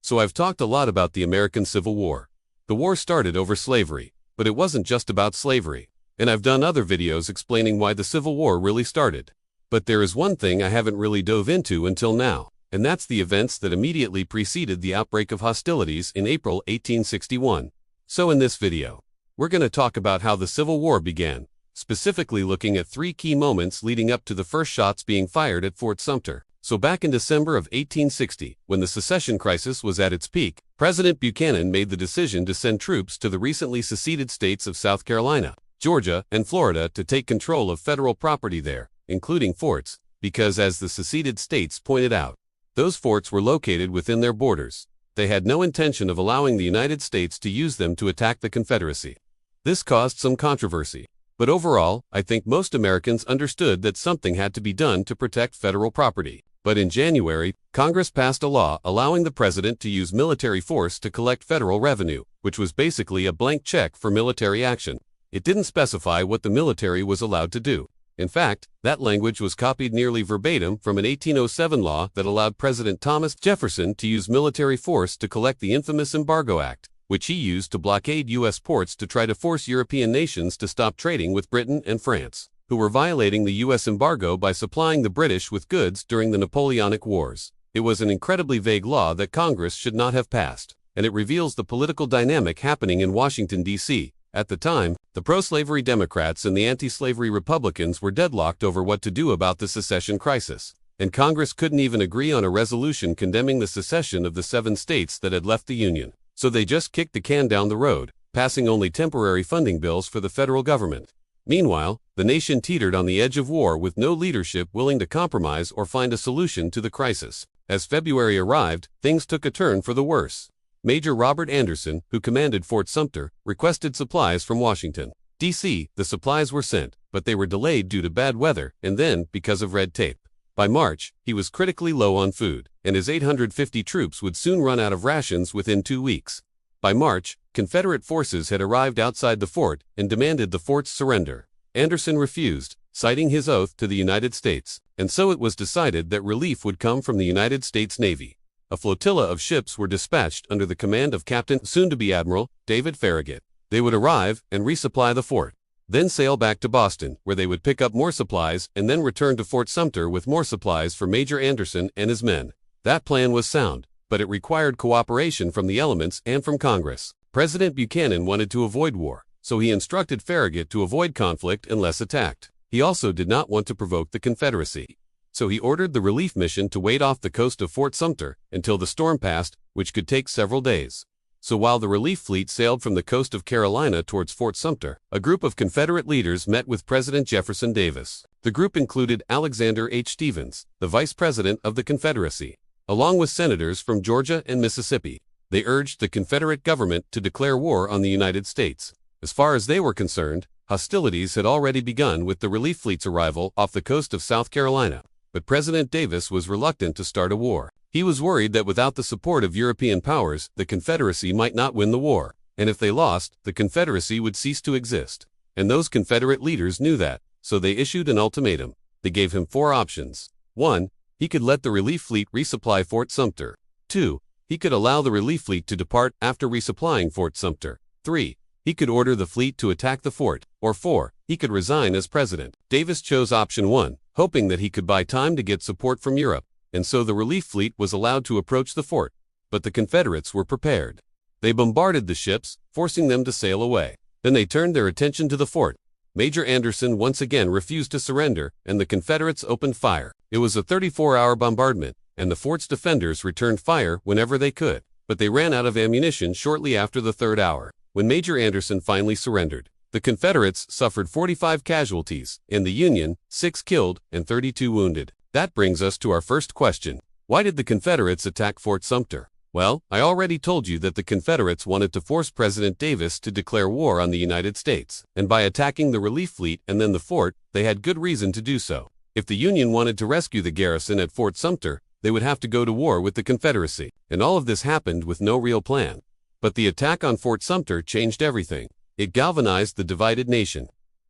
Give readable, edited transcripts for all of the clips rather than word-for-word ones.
So I've talked a lot about the American Civil War. The war started over slavery, but it wasn't just about slavery. And I've done other videos explaining why the Civil War really started. But there is one thing I haven't really dove into until now, and that's the events that immediately preceded the outbreak of hostilities in April 1861. So in this video, we're going to talk about how the Civil War began, specifically looking at 3 key moments leading up to the first shots being fired at Fort Sumter. So back in December of 1860, when the secession crisis was at its peak, President Buchanan made the decision to send troops to the recently seceded states of South Carolina, Georgia, and Florida to take control of federal property there, including forts, because as the seceded states pointed out, those forts were located within their borders. They had no intention of allowing the United States to use them to attack the Confederacy. This caused some controversy, but overall, I think most Americans understood that something had to be done to protect federal property. But in January, Congress passed a law allowing the president to use military force to collect federal revenue, which was basically a blank check for military action. It didn't specify what the military was allowed to do. In fact, that language was copied nearly verbatim from an 1807 law that allowed President Thomas Jefferson to use military force to collect the infamous Embargo Act, which he used to blockade U.S. ports to try to force European nations to stop trading with Britain and France, who were violating the U.S. embargo by supplying the British with goods during the Napoleonic Wars. It was an incredibly vague law that Congress should not have passed, and it reveals the political dynamic happening in Washington, D.C. At the time, the pro-slavery Democrats and the anti-slavery Republicans were deadlocked over what to do about the secession crisis, and Congress couldn't even agree on a resolution condemning the secession of the 7 states that had left the Union. So they just kicked the can down the road, passing only temporary funding bills for the federal government. Meanwhile, the nation teetered on the edge of war with no leadership willing to compromise or find a solution to the crisis. As February arrived, things took a turn for the worse. Major Robert Anderson, who commanded Fort Sumter, requested supplies from Washington, D.C. The supplies were sent, but they were delayed due to bad weather and then because of red tape. By March, he was critically low on food, and his 850 troops would soon run out of rations within 2 weeks. By March, Confederate forces had arrived outside the fort and demanded the fort's surrender. Anderson refused, citing his oath to the United States, and so it was decided that relief would come from the United States Navy. A flotilla of ships were dispatched under the command of Captain, soon-to-be Admiral, David Farragut. They would arrive and resupply the fort, then sail back to Boston, where they would pick up more supplies and then return to Fort Sumter with more supplies for Major Anderson and his men. That plan was sound, but it required cooperation from the elements and from Congress. President Buchanan wanted to avoid war, so he instructed Farragut to avoid conflict unless attacked. He also did not want to provoke the Confederacy, so he ordered the relief mission to wait off the coast of Fort Sumter until the storm passed, which could take several days. So while the relief fleet sailed from the coast of Carolina towards Fort Sumter, a group of Confederate leaders met with President Jefferson Davis. The group included Alexander H. Stephens, the Vice President of the Confederacy, along with senators from Georgia and Mississippi. They urged the Confederate government to declare war on the United States. As far as they were concerned, hostilities had already begun with the relief fleet's arrival off the coast of South Carolina. But President Davis was reluctant to start a war. He was worried that without the support of European powers, the Confederacy might not win the war, and if they lost, the Confederacy would cease to exist. And those Confederate leaders knew that, so they issued an ultimatum. They gave him 4 options. 1. He could let the relief fleet resupply Fort Sumter. 2. He could allow the relief fleet to depart after resupplying Fort Sumter. 3. He could order the fleet to attack the fort. Or 4. He could resign as president. Davis chose option 1, hoping that he could buy time to get support from Europe, and so the relief fleet was allowed to approach the fort. But the Confederates were prepared. They bombarded the ships, forcing them to sail away. Then they turned their attention to the fort. Major Anderson once again refused to surrender, and the Confederates opened fire. It was a 34-hour bombardment, and the fort's defenders returned fire whenever they could, but they ran out of ammunition shortly after the 3rd hour. When Major Anderson finally surrendered, the Confederates suffered 45 casualties, and the Union, 6 killed and 32 wounded. That brings us to our first question. Why did the Confederates attack Fort Sumter? Well, I already told you that the Confederates wanted to force President Davis to declare war on the United States, and by attacking the relief fleet and then the fort, they had good reason to do so. If the Union wanted to rescue the garrison at Fort Sumter, they would have to go to war with the Confederacy, and all of this happened with no real plan. But the attack on Fort Sumter changed everything. It galvanized the divided nation.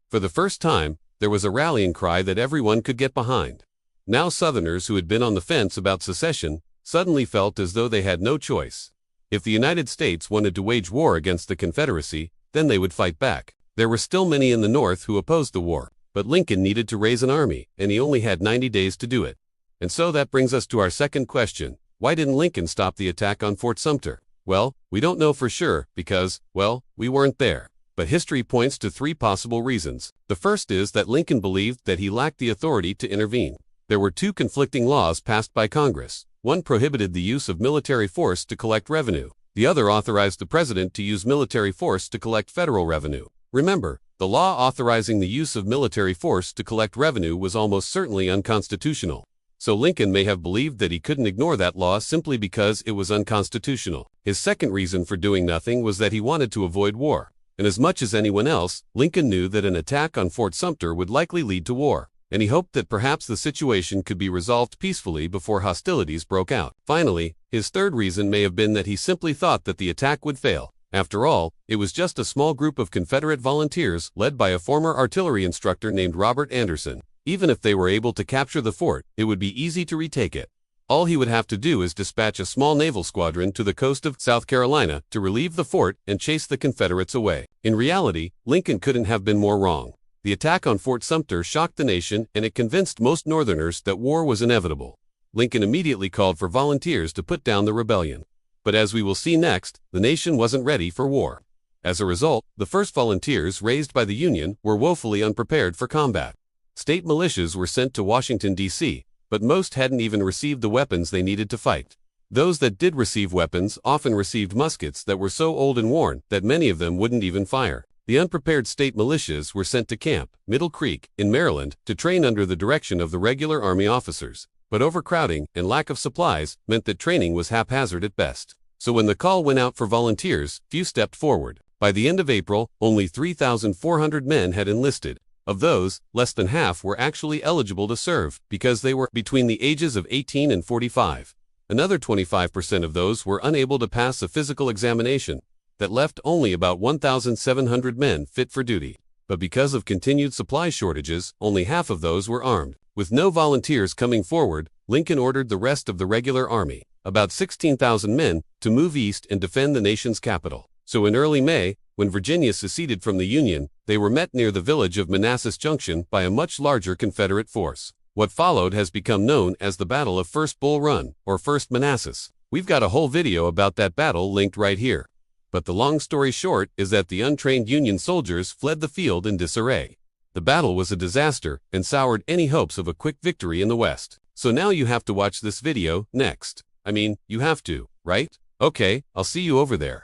For the first time, there was a rallying cry that everyone could get behind. Now Southerners who had been on the fence about secession suddenly felt as though they had no choice. If the United States wanted to wage war against the Confederacy, then they would fight back. There were still many in the North who opposed the war, but Lincoln needed to raise an army, and he only had 90 days to do it. And so that brings us to our second question. Why didn't Lincoln stop the attack on Fort Sumter? Well, we don't know for sure because, well, we weren't there. But history points to 3 possible reasons. The first is that Lincoln believed that he lacked the authority to intervene. There were 2 conflicting laws passed by Congress. One prohibited the use of military force to collect revenue. The other authorized the president to use military force to collect federal revenue. Remember, the law authorizing the use of military force to collect revenue was almost certainly unconstitutional. So Lincoln may have believed that he couldn't ignore that law simply because it was unconstitutional. His second reason for doing nothing was that he wanted to avoid war. And as much as anyone else, Lincoln knew that an attack on Fort Sumter would likely lead to war, and he hoped that perhaps the situation could be resolved peacefully before hostilities broke out. Finally, his third reason may have been that he simply thought that the attack would fail. After all, it was just a small group of Confederate volunteers led by a former artillery instructor named Robert Anderson. Even if they were able to capture the fort, it would be easy to retake it. All he would have to do is dispatch a small naval squadron to the coast of South Carolina to relieve the fort and chase the Confederates away. In reality, Lincoln couldn't have been more wrong. The attack on Fort Sumter shocked the nation, and it convinced most Northerners that war was inevitable. Lincoln immediately called for volunteers to put down the rebellion. But as we will see next, the nation wasn't ready for war. As a result, the first volunteers raised by the Union were woefully unprepared for combat. State militias were sent to Washington, D.C., but most hadn't even received the weapons they needed to fight. Those that did receive weapons often received muskets that were so old and worn that many of them wouldn't even fire. The unprepared state militias were sent to Camp Middle Creek in Maryland to train under the direction of the regular Army officers. But overcrowding and lack of supplies meant that training was haphazard at best. So when the call went out for volunteers, few stepped forward. By the end of April, only 3,400 men had enlisted. Of those, less than half were actually eligible to serve because they were between the ages of 18 and 45. Another 25% of those were unable to pass a physical examination. That left only about 1,700 men fit for duty. But because of continued supply shortages, only half of those were armed. With no volunteers coming forward, Lincoln ordered the rest of the regular army, about 16,000 men, to move east and defend the nation's capital. So in early May, when Virginia seceded from the Union, they were met near the village of Manassas Junction by a much larger Confederate force. What followed has become known as the Battle of First Bull Run, or First Manassas. We've got a whole video about that battle linked right here. But the long story short is that the untrained Union soldiers fled the field in disarray. The battle was a disaster and soured any hopes of a quick victory in the West. So now you have to watch this video next. I mean, you have to, right? Okay, I'll see you over there.